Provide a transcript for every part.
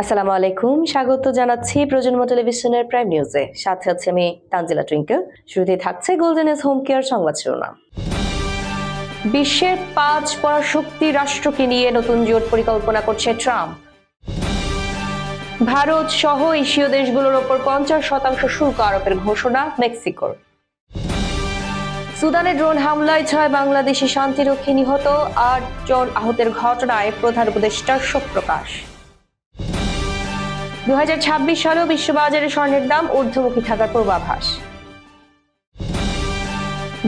আসসালামু আলাইকুম, স্বাগত জানাচ্ছি প্রজন্ম টেলিভিশনের প্রাইম নিউজে। সাথে আছে আমি তানজিলা টুইঙ্কেল। শুরুতেই থাকছে গোল্ডেন এজ হোম কেয়ার সংবাদ শিরোনাম। বিশ্বের 5 পরাশক্তি রাষ্ট্রকে নিয়ে নতুন জোট পরিকল্পনা করছে ট্রাম্প। ভারত সহ এশীয় দেশগুলোর ওপর 50% শুল্ক আরোপের ঘোষণা মেক্সিকোর। সুদানে ড্রোন হামলায় 6 বাংলাদেশি শান্তিরক্ষী নিহত, 8 জন আহতের ঘটনায় প্রধান উপদেষ্টার শোক প্রকাশ। 2026 সালেও বিশ্ববাজারে স্বর্ণের দাম ঊর্ধ্বমুখী থাকার পূর্বাভাস।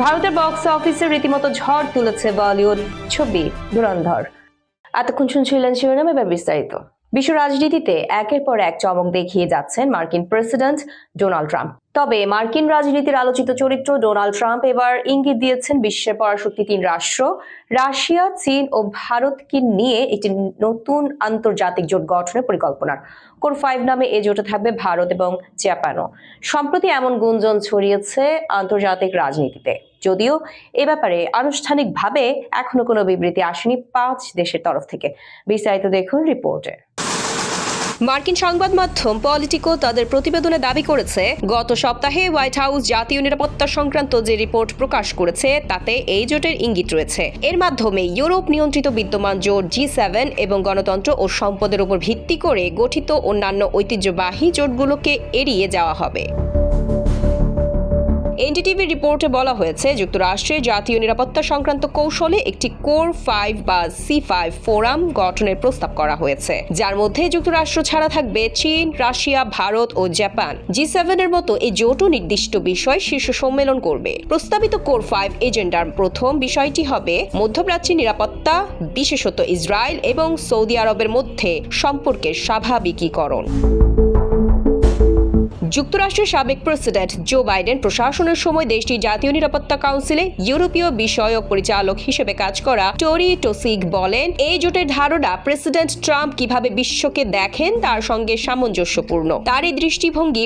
ভারতের বক্স অফিসে রীতিমতো ঝড় তুলেছে বলিউড ছবি ধুরন্ধর। এতক্ষণ শুনছিলেন শিরোনাম, এবার বিস্তারিত। বিশ্ব রাজনীতিতে একের পর এক চমক দেখিয়ে যাচ্ছেন মার্কিন প্রেসিডেন্ট ডোনাল্ড ট্রাম্প। তবে মার্কিন রাজনীতির আলোচিত চরিত্র ডোনাল্ড ট্রাম্প এবার ইঙ্গিত দিয়েছেন বিশ্বের পরাশক্তি 3 রাষ্ট্র রাশিয়া, চীন ও ভারতকে নিয়ে একটি নতুন আন্তর্জাতিক জোট গঠনের পরিকল্পনার। কোর 5 নামে এই জোটে থাকবে ভারত এবং জাপানও। সম্প্রতি এমন গুঞ্জন ছড়িয়েছে আন্তর্জাতিক রাজনীতিতে, যদিও এ ব্যাপারে আনুষ্ঠানিকভাবে এখনো কোনো বিবৃতি আসেনি 5 দেশের তরফ থেকে। বিস্তারিত দেখুন রিপোর্টে। মার্কিন সংবাদ মাধ্যম পলিটিকো তাদের প্রতিবেদনে দাবি করেছে, গত সপ্তাহে হোয়াইট হাউস জাতীয় নিরাপত্তা সংক্রান্ত যে রিপোর্ট প্রকাশ করেছে তাতে এই জোটের ইঙ্গিত রয়েছে। এর মাধ্যমে ইউরোপ নিয়ন্ত্রিত বিদ্যমান জোট G7 এবং গণতন্ত্র ও সম্পদের উপর ভিত্তি করে গঠিত অন্যান্য ঐতিহ্যবাহী জোটগুলোকে এড়িয়ে যাওয়া হবে। এনডিটিভি রিপোর্টে বলা হয়েছে, যুক্তরাষ্ট্রের জাতীয় নিরাপত্তা সংক্রান্ত কৌশলে একটি কোর 5 বা C5 ফোরাম গঠনের প্রস্তাব করা হয়েছে, যার মধ্যে যুক্তরাষ্ট্র ছাড়া থাকবে চীন, রাশিয়া, ভারত ও জাপান। G7 এর মতো এই জোটও নির্দিষ্ট বিষয় শীর্ষ সম্মেলন করবে। প্রস্তাবিত কোর 5 এজেন্ডার প্রথম বিষয়টি হবে মধ্যপ্রাচ্যের নিরাপত্তা, বিশেষত ইসরায়েল এবং সৌদি আরবের মধ্যে সম্পর্কের স্বাভাবিকীকরণ। যুক্তরাষ্ট্রের সাবেক প্রেসিডেন্ট জো বাইডেন প্রশাসনের সময় দেশটির জাতীয় নিরাপত্তা কাউন্সিলে ইউরোপীয় বিষয়ক পরিচালক হিসেবে কাজ করা টোরি টোসিগ বলেন, এই জোটের ধারণা প্রেসিডেন্ট ট্রাম্প কিভাবে বিশ্বকে দেখেন তার সঙ্গে সামঞ্জস্যপূর্ণ। তার এই দৃষ্টিভঙ্গি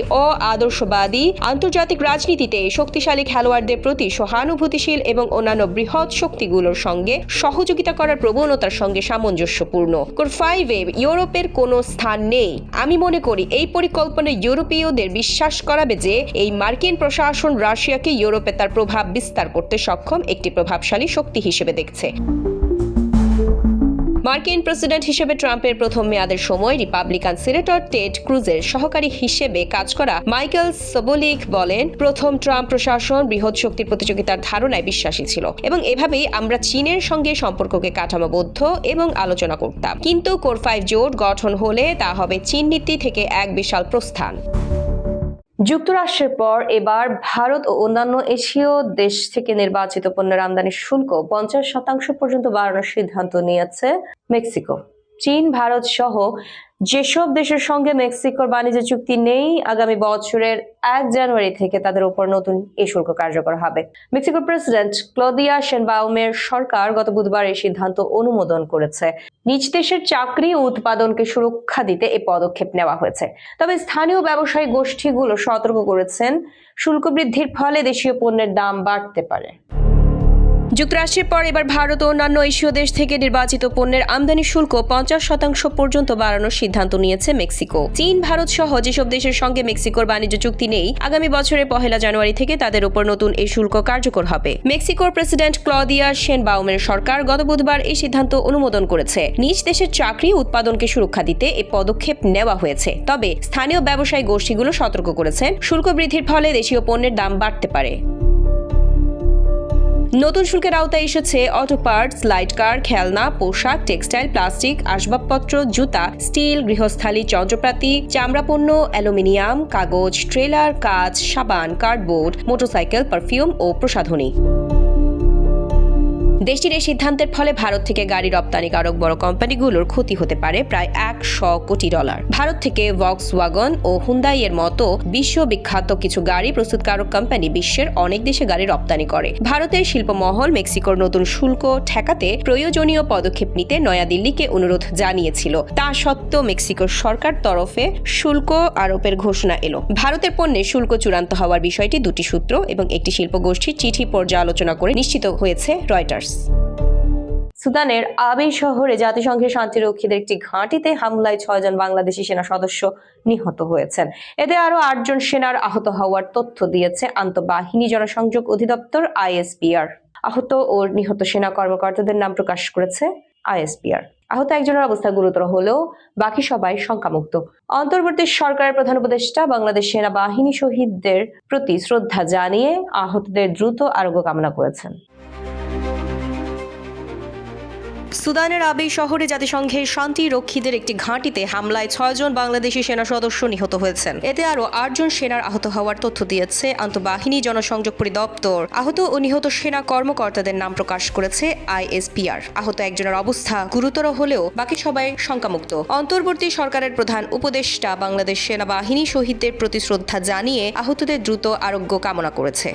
আদর্শবাদী, আন্তর্জাতিক রাজনীতিতে শক্তিশালী খেলোয়াড়দের প্রতি সহানুভূতিশীল এবং অন্যান্য বৃহৎ শক্তিগুলোর সঙ্গে সহযোগিতা করার প্রবণতার সঙ্গে সামঞ্জস্যপূর্ণ। কোর 5-এ ইউরোপের কোনো স্থান নেই। আমি মনে করি এই পরিকল্পনা ইউরোপীয়দের বিশ্বাস করাবে যে এই মার্কিন প্রশাসন রাশিয়াকে ইউরোপে তার প্রভাব বিস্তার করতে সক্ষম একটি প্রভাবশালী শক্তি হিসেবে দেখছে। মার্কিন প্রেসিডেন্ট হিসেবে ট্রাম্পের প্রথম মেয়াদের সময় রিপাবলিকান সিনেটর টেড ক্রুজের সহকারী হিসেবে কাজ করা মাইকেল সোবোলিক বলেন, প্রথম ট্রাম্প প্রশাসন বৃহৎ শক্তির প্রতিযোগিতার ধারণায় বিশ্বাসী ছিল এবং এভাবেই আমরা চীনের সঙ্গে সম্পর্ককে কাঠামোবদ্ধ এবং আলোচনা করতাম। কিন্তু কোর 5 জোট গঠন হলে তা হবে চীন নীতি থেকে এক বিশাল প্রস্থান। যুক্তরাষ্ট্রের পর এবার ভারত ও অন্যান্য এশীয় দেশ থেকে নির্বাচিত পণ্যের আমদানির শুল্ক 50% পর্যন্ত বাড়ানোর সিদ্ধান্ত নিয়েছে মেক্সিকো। চীন, ভারত সহ যেসব দেশের সঙ্গে মেক্সিকোর বাণিজ্য চুক্তি নেই, আগামী বছরের 1 জানুয়ারি থেকে তাদের উপর নতুন এই শুল্ক কার্যকর হবে। মেক্সিকোর প্রেসিডেন্ট ক্লদিয়া শেনবাউমের সরকার গত বুধবার এই সিদ্ধান্ত অনুমোদন করেছে। নিজ দেশের চাকরি ও উৎপাদনকে সুরক্ষা দিতে এই পদক্ষেপ নেওয়া হয়েছে। তবে স্থানীয় ব্যবসায়ী গোষ্ঠীগুলো সতর্ক করেছেন, শুল্ক বৃদ্ধির ফলে দেশীয় পণ্যের দাম বাড়তে পারে। যুক্তরাষ্ট্রের পর এবার ভারত ও অন্যান্য এশীয় দেশ থেকে নির্বাচিত পণ্যের আমদানি শুল্ক 50% পর্যন্ত বাড়ানোর সিদ্ধান্ত নিয়েছে মেক্সিকো। চীন, ভারত সহ যেসব দেশের সঙ্গে মেক্সিকোর বাণিজ্য চুক্তি নেই, আগামী বছরের 1 জানুয়ারি থেকে তাদের উপর নতুন এই শুল্ক কার্যকর হবে। মেক্সিকোর প্রেসিডেন্ট ক্লদিয়া শেনবাউমের সরকার গত বুধবার এই সিদ্ধান্ত অনুমোদন করেছে। নিজ দেশের চাকরি উৎপাদনকে সুরক্ষা দিতে এই পদক্ষেপ নেওয়া হয়েছে। তবে স্থানীয় ব্যবসায়ী গোষ্ঠীগুলো সতর্ক করেছেন, শুল্ক বৃদ্ধির ফলে দেশীয় পণ্যের দাম বাড়তে পারে। নতুন শুল্কের আওতায় এসেছে অটো পার্টস, লাইট কার, খেলনা, পোশাক, টেক্সটাইল, প্লাস্টিক, আসবাবপত্র, জুতা, স্টিল, গৃহস্থালী যন্ত্রপাতি, চামড়া পণ্য, অ্যালুমিনিয়াম, কাগজ, ট্রেলার, কাঁচ, সাবান, কার্ডবোর্ড, মোটরসাইকেল, পারফিউম ও প্রসাধনী। দেশটির এই সিদ্ধান্তের ফলে ভারত থেকে গাড়ি রপ্তানিকারক বড় কোম্পানিগুলোর ক্ষতি হতে পারে প্রায় $100 কোটি। ভারত থেকে ভক্সওয়াগন ও হুন্দাই এর মতো বিশ্ববিখ্যাত কিছু গাড়ি প্রস্তুতকারক কোম্পানি বিশ্বের অনেক দেশে গাড়ি রপ্তানি করে। ভারতের শিল্পমহল মেক্সিকোর নতুন শুল্ক ঠেকাতে প্রয়োজনীয় পদক্ষেপ নিতে নয়াদিল্লিকে অনুরোধ জানিয়েছিল। তা সত্ত্বেও মেক্সিকোর সরকার তরফে শুল্ক আরোপের ঘোষণা এলো। ভারতের পণ্যে শুল্ক চূড়ান্ত হওয়ার বিষয়টি দুটি সূত্র এবং একটি শিল্পগোষ্ঠীর চিঠি পর্যালোচনা করে নিশ্চিত হয়েছে রয়টার্স। সুদানের আবিই শহরে জাতিসংঘের শান্তিরক্ষীদের একটি ঘাঁটিতে হামলায় 6 জন বাংলাদেশি সেনা সদস্য নিহত হয়েছেন। এতে আরো 8 জন সেনার আহত হওয়ার তথ্য দিয়েছে আন্তঃবাহিনী জনসংযোগ অধিদপ্তর ISPR। আহত ও নিহত সেনা কর্মকর্তাদের নাম প্রকাশ করেছে ISPR। আহত একজনের অবস্থা গুরুতর হলেও বাকি সবাই শঙ্কামুক্ত। অন্তর্বর্তী সরকারের প্রধান উপদেষ্টা বাংলাদেশ সেনাবাহিনী শহীদদের প্রতি শ্রদ্ধা জানিয়ে আহতদের দ্রুত আরোগ্য কামনা করেছেন। সুদানের আবিই শহরে জাতিসংঘের শান্তিরক্ষীদের একটি ঘাঁটিতে হামলায় 6 জন বাংলাদেশি সেনা সদস্য নিহত হয়েছেন। এতে আরো 8 জন সেনার আহত হওয়ার তথ্য দিয়েছে আন্তঃবাহিনী জনসংযোগ পরিদপ্তর। আহত ও নিহত সেনা কর্মকর্তাদের নাম প্রকাশ করেছে ISPR। আহত একজনের অবস্থা গুরুতর হলেও বাকি সবাই শঙ্কামুক্ত। অন্তর্বর্তী সরকারের প্রধান উপদেষ্টা বাংলাদেশ সেনাবাহিনী শহীদদের প্রতি শ্রদ্ধা জানিয়ে আহতদের দ্রুত আরোগ্য কামনা করেছে।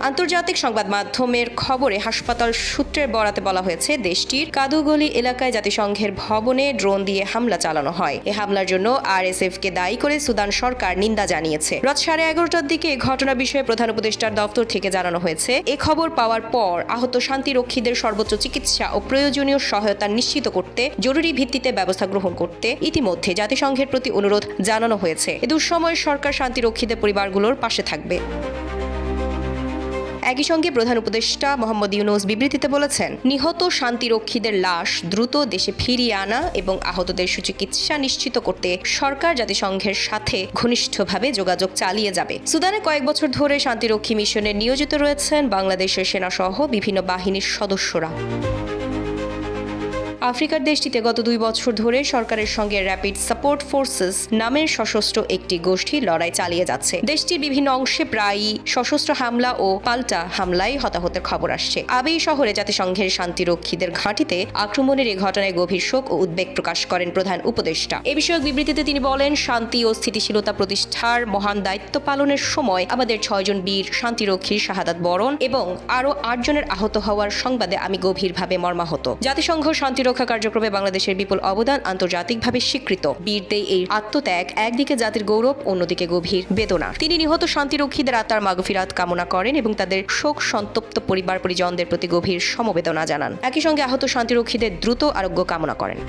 আন্তর্জাতিক সংবাদ মাধ্যমের খবরে হাসপাতাল সূত্রের বরাতে বলা হয়েছে, দেশটির কাদুগলি এলাকায় জাতিসংঘের ভবনে ড্রোন দিয়ে হামলা চালানো হয়। এই হামলার জন্য RSF-কে দায়ী করে সুদান সরকার নিন্দা জানিয়েছে। রাত 11:30টার দিকে ঘটনা বিষয়ে প্রধান উপদেষ্টার দপ্তর থেকে জানানো হয়েছে, এ খবর পাওয়ার পর আহত শান্তিরক্ষীদের সর্বোচ্চ চিকিৎসা ও প্রয়োজনীয় সহায়তা নিশ্চিত করতে জরুরি ভিত্তিতে ব্যবস্থা গ্রহণ করতে ইতিমধ্যে জাতিসংঘের প্রতি অনুরোধ জানানো হয়েছে। এ দুঃসময়ে সরকার শান্তিরক্ষীদের পরিবারগুলোর পাশে থাকবে। একই সঙ্গে প্রধান উপদেষ্টা মোহাম্মদ ইউনূস বিবৃতিতে বলেছেন, নিহত শান্তিরক্ষীদের লাশ দ্রুত দেশে ফিরিয়ে আনা এবং আহতদের সুচিকিৎসা নিশ্চিত করতে সরকার জাতিসংঘের সাথে ঘনিষ্ঠভাবে যোগাযোগ চালিয়ে যাবে। সুদানে কয়েক বছর ধরে শান্তিরক্ষী মিশনে নিয়োজিত রয়েছেন বাংলাদেশের সেনাসহ বিভিন্ন বাহিনীর সদস্যরা। আফ্রিকার দেশটিতে গত 2 বছর ধরে সরকারের সঙ্গে র্যাপিড সাপোর্ট ফোর্সেস নামের সশস্ত্র একটি গোষ্ঠী লড়াই চালিয়ে যাচ্ছে। দেশটির বিভিন্ন অংশে প্রায়ই সশস্ত্র হামলা ও পাল্টা হামলায় হতাহতের খবর আসছে। আবিই শহরে জাতিসংঘের শান্তিরক্ষীদের ঘাঁটিতে আক্রমণের এই ঘটনায় গভীর শোক ও উদ্বেগ প্রকাশ করেন প্রধান উপদেষ্টা। এ বিষয়ক বিবৃতিতে তিনি বলেন, শান্তি ও স্থিতিশীলতা প্রতিষ্ঠার মহান দায়িত্ব পালনের সময় আমাদের 6 জন বীর শান্তিরক্ষীর শাহাদাত বরণ এবং আরও 8 জনের আহত হওয়ার সংবাদে আমি গভীরভাবে মর্মাহত। জাতিসংঘ শান্তিরক্ষা কার্যক্রমে বাংলাদেশের বিপুল অবদান আন্তর্জাতিকভাবে স্বীকৃত। বীরদের এই আত্মত্যাগ একদিকে জাতির গৌরব, অন্যদিকে গভীর বেদনা। তিনি নিহত শান্তিরক্ষীদের আত্মার মাগফিরাত কামনা করেন এবং তাদের শোক সন্তপ্ত পরিবার পরিজনদের প্রতি গভীর সমবেদনা জানান। একই সঙ্গে আহত শান্তিরক্ষীদের দ্রুত আরোগ্য কামনা করেন।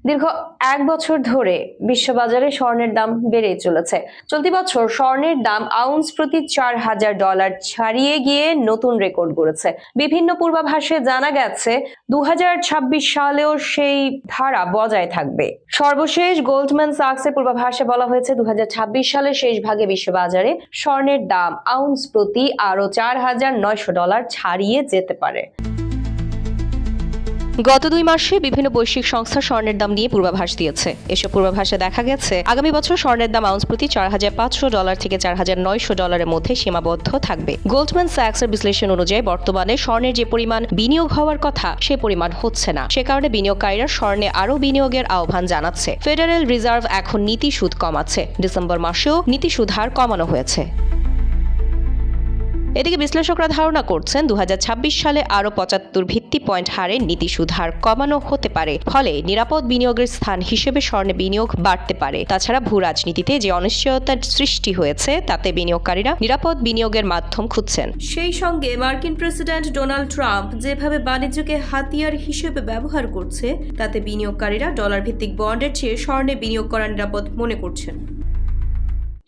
দীর্ঘ 1 বছর ধরে বিশ্ববাজারে স্বর্ণের দাম বেড়েই চলেছে। চলতি বছর স্বর্ণের দাম আউন্স প্রতি $4,000 ছাড়িয়ে গিয়ে নতুন রেকর্ড গড়েছে। বিভিন্ন পূর্বাভাসে জানা গেছে 2026 সালেও সেই ধারা বজায় থাকবে। সর্বশেষ গোল্ডম্যান সাকসের পূর্বাভাসে বলা হয়েছে 2026 সালের শেষ ভাগে বিশ্ববাজারে স্বর্ণের দাম আউন্স প্রতি আরো $4,900 ছাড়িয়ে যেতে পারে। গত 2 মাসে বিভিন্ন বৈশ্বিক সংস্থা স্বর্ণের দাম নিয়ে পূর্বাভাস দিয়েছে। এসব পূর্বাভাসে দেখা গেছে আগামী বছর স্বর্ণের দাম আউন্স প্রতি $4,500 থেকে $4,900 মধ্যে সীমাবদ্ধ থাকবে। গোল্ডম্যান স্যাক্সের বিশ্লেষণ অনুযায়ী বর্তমানে স্বর্ণের যে পরিমাণ বিনিয়োগ হওয়ার কথা সে পরিমাণ হচ্ছে না। সে কারণে বিনিয়োগকারীরা স্বর্ণে আরও বিনিয়োগের আহ্বান জানাচ্ছে। ফেডারেল রিজার্ভ এখন নীতি সুদ কমাচ্ছে। ডিসেম্বর মাসেও নীতি সুদ হার কমানো হয়েছে। এদিকে বিশ্লেষকরা ধারণা করছেন 2026 সালে আরও 75 ভিত্তি পয়েন্ট হারে নীতি সুদ হার কমানো হতে পারে। ফলে নিরাপদ বিনিয়োগের স্থান হিসেবে স্বর্ণে বিনিয়োগ বাড়তে পারে। তাছাড়া ভূ রাজনীতিতে যে অনিশ্চয়তার সৃষ্টি হয়েছে তাতে বিনিয়োগকারীরা নিরাপদ বিনিয়োগের মাধ্যম খুঁজছেন। সেই সঙ্গে মার্কিন প্রেসিডেন্ট ডোনাল্ড ট্রাম্প যেভাবে বাণিজ্যকে হাতিয়ার হিসেবে ব্যবহার করছে তাতে বিনিয়োগকারীরা ডলার ভিত্তিক বন্ডের চেয়ে স্বর্ণে বিনিয়োগ করা নিরাপদ মনে করছেন।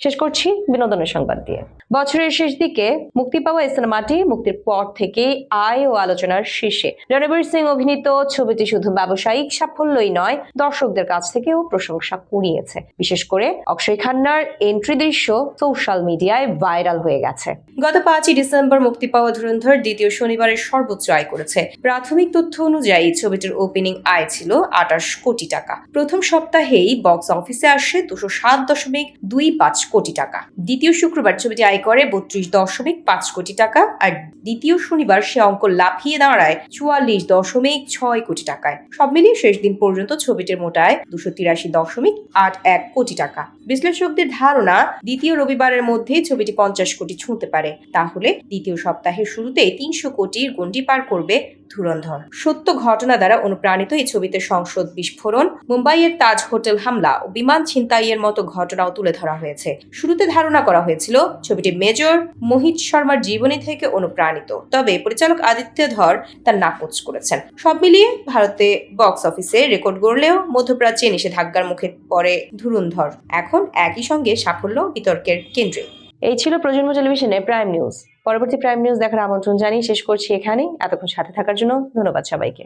শেষ করছি বিনোদনের সংবাদ দিয়ে। বছরের শেষ দিকে মুক্তি পাওয়া এই সিনেমাটি মুক্তির পর থেকে আয় ও আলোচনার শীর্ষে। রণবীর সিং অভিনীত ছবিটি শুধু ব্যবসায়িক সাফল্যই নয়, দর্শকদের কাছ থেকেও প্রশংসা কুড়িয়েছে। বিশেষ করে অক্ষয় খান্নার এন্ট্রি দৃশ্য সোশ্যাল মিডিয়ায় ভাইরাল হয়ে গেছে। গত 5 ডিসেম্বর মুক্তি পাওয়া ধুরন্ধর দ্বিতীয় শনিবারের সর্বোচ্চ আয় করেছে। প্রাথমিক তথ্য অনুযায়ী ছবিটির ওপেনিং আয় ছিল 28 কোটি টাকা। প্রথম সপ্তাহেই বক্স অফিসে আসে 207.25 কোটি টাকা। দ্বিতীয় শুক্রবার ছবিটি আয় করে 32.5 কোটি টাকা, আর দ্বিতীয় শনিবার সে অঙ্ক লাফিয়ে দাঁড়ায় 44.6 কোটি টাকায়। সব মিলিয়ে শেষ দিন পর্যন্ত ছবিটির মোট আয় 283.81 কোটি টাকা। বিশ্লেষকদের ধারণা দ্বিতীয় রবিবারের মধ্যে ছবিটি 50 কোটি ছুঁতে পারে। তাহলে দ্বিতীয় সপ্তাহের শুরুতে 300 কোটির গণ্ডি পার করবে ধুরন্ধর। সত্য ঘটনা দ্বারা অনুপ্রাণিত এই ছবিতে সংসদ বিস্ফোরণ, মুম্বাইয়ের তাজ হোটেল হামলা ও বিমান ছিনতাইয়ের মতো ঘটনাও তুলে ধরা হয়েছে। শুরুতে ধারণা করা হয়েছিল ছবিটি মেজর মোহিত শর্মার জীবনী থেকে অনুপ্রাণিত, তবে পরিচালক আদিত্য ধর তা নাকচ করেছেন। সব মিলিয়ে ভারতে বক্স অফিসে রেকর্ড গড়লেও মধ্যপ্রাচ্যে নিষেধাজ্ঞার মুখে পড়ে ধুরন্ধর এখন একই সঙ্গে সাফল্য বিতর্কের কেন্দ্রে। এই ছিল প্রজন্ম টেলিভিশনে প্রাইম নিউজ। পরবর্তী প্রাইম নিউজ দেখার আমন্ত্রণ জানিয়ে শেষ করছি এখানেই। এতক্ষণ সাথে থাকার জন্য ধন্যবাদ সবাইকে।